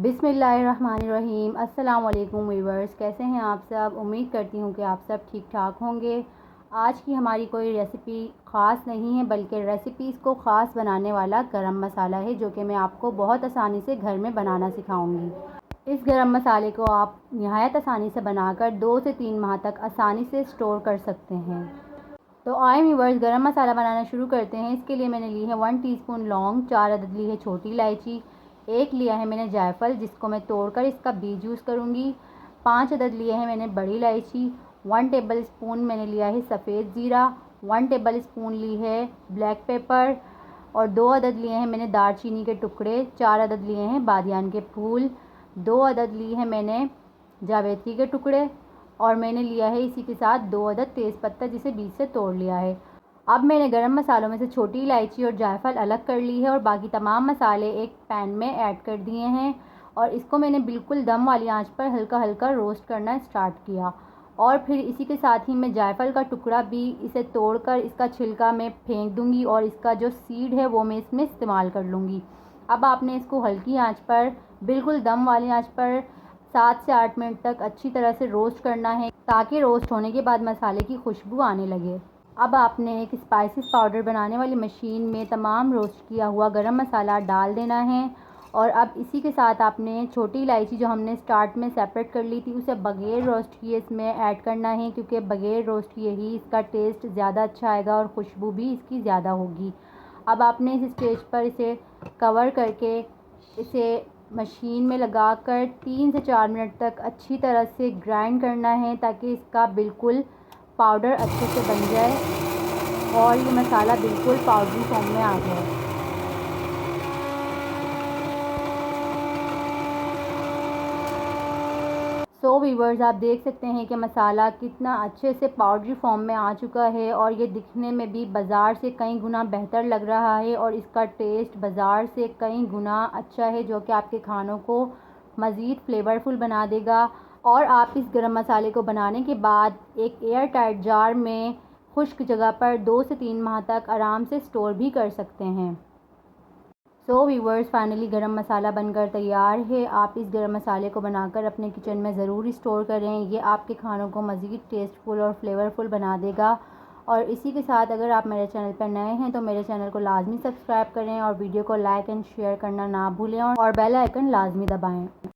बिस्मिल्लाहिर्रहमानिर्रहीम। अस्सलाम वालेकुम व्यूअर्स, कैसे हैं आप सब। उम्मीद करती हूँ कि आप सब ठीक ठाक होंगे। आज की हमारी कोई रेसिपी ख़ास नहीं है, बल्कि रेसिपीज़ को ख़ास बनाने वाला गरम मसाला है, जो कि मैं आपको बहुत आसानी से घर में बनाना सिखाऊंगी। इस गरम मसाले को आप नहायत आसानी से बनाकर 2 से 3 माह तक आसानी से स्टोर कर सकते हैं। तो आए व्यूअर्स, गरम मसाला बनाना शुरू करते हैं। इसके लिए मैंने ली है 1 टीस्पून लौंग, 4 अदद ली है छोटी इलायची, 1 लिया है मैंने जायफल जिसको मैं तोड़कर इसका बीज यूज़ करूँगी, 5 अदद लिए हैं मैंने बड़ी इलायची, 1 टेबल स्पून मैंने लिया है सफ़ेद ज़ीरा, 1 टेबल स्पून ली है ब्लैक पेपर और 2 अदद लिए हैं मैंने दालचीनी के टुकड़े, 4 अदद लिए हैं बादियान के फूल, 2 अदद लिए हैं मैंने जावित्री के टुकड़े और मैंने लिया है इसी के साथ 2 अदद तेज़पत्ता जिसे बीज से तोड़ लिया है। अब मैंने गरम मसालों में से छोटी इलायची और जायफल अलग कर ली है और बाकी तमाम मसाले एक पैन में ऐड कर दिए हैं और इसको मैंने बिल्कुल दम वाली आंच पर हल्का हल्का रोस्ट करना स्टार्ट किया। और फिर इसी के साथ ही मैं जायफल का टुकड़ा भी इसे तोड़कर इसका छिलका मैं फेंक दूंगी और इसका जो सीड है वो मैं इसमें इस्तेमाल कर लूँगी। अब आपने इसको हल्की आंच पर बिल्कुल दम वाली आंच पर 7 से 8 मिनट तक अच्छी तरह से रोस्ट करना है, ताकि रोस्ट होने के बाद मसाले की खुशबू आने लगे। अब आपने एक स्पाइसेस पाउडर बनाने वाली मशीन में तमाम रोस्ट किया हुआ गरम मसाला डाल देना है और अब इसी के साथ आपने छोटी इलायची जो हमने स्टार्ट में सेपरेट कर ली थी उसे बगैर रोस्ट किए इसमें ऐड करना है, क्योंकि बगैर रोस्ट किए ही इसका टेस्ट ज़्यादा अच्छा आएगा और खुशबू भी इसकी ज़्यादा होगी। अब आपने इस स्टेज पर इसे कवर करके इसे मशीन में लगाकर 3 से 4 मिनट तक अच्छी तरह से ग्राइंड करना है, ताकि इसका बिल्कुल पाउडर अच्छे से बन जाए और ये मसाला बिल्कुल पाउडरी फॉर्म में आ जाए। सो व्यूअर्स, आप देख सकते हैं कि मसाला कितना अच्छे से पाउडरी फॉर्म में आ चुका है और ये दिखने में भी बाज़ार से कई गुना बेहतर लग रहा है और इसका टेस्ट बाज़ार से कई गुना अच्छा है, जो कि आपके खानों को मज़ीद फ्लेवरफुल बना देगा। और आप इस गरम मसाले को बनाने के बाद एक एयर टाइट जार में खुश्क जगह पर 2 से 3 माह तक आराम से स्टोर भी कर सकते हैं। सो व्यूअर्स, फाइनली गरम मसाला बनकर तैयार है। आप इस गरम मसाले को बनाकर अपने किचन में ज़रूर स्टोर करें, ये आपके खानों को मज़ीद टेस्टफुल और फ्लेवरफुल बना देगा। और इसी के साथ अगर आप मेरे चैनल पर नए हैं तो मेरे चैनल को लाजमी सब्सक्राइब करें और वीडियो को लाइक एंड शेयर करना ना भूलें और बेल आइकन लाजमी दबाएं।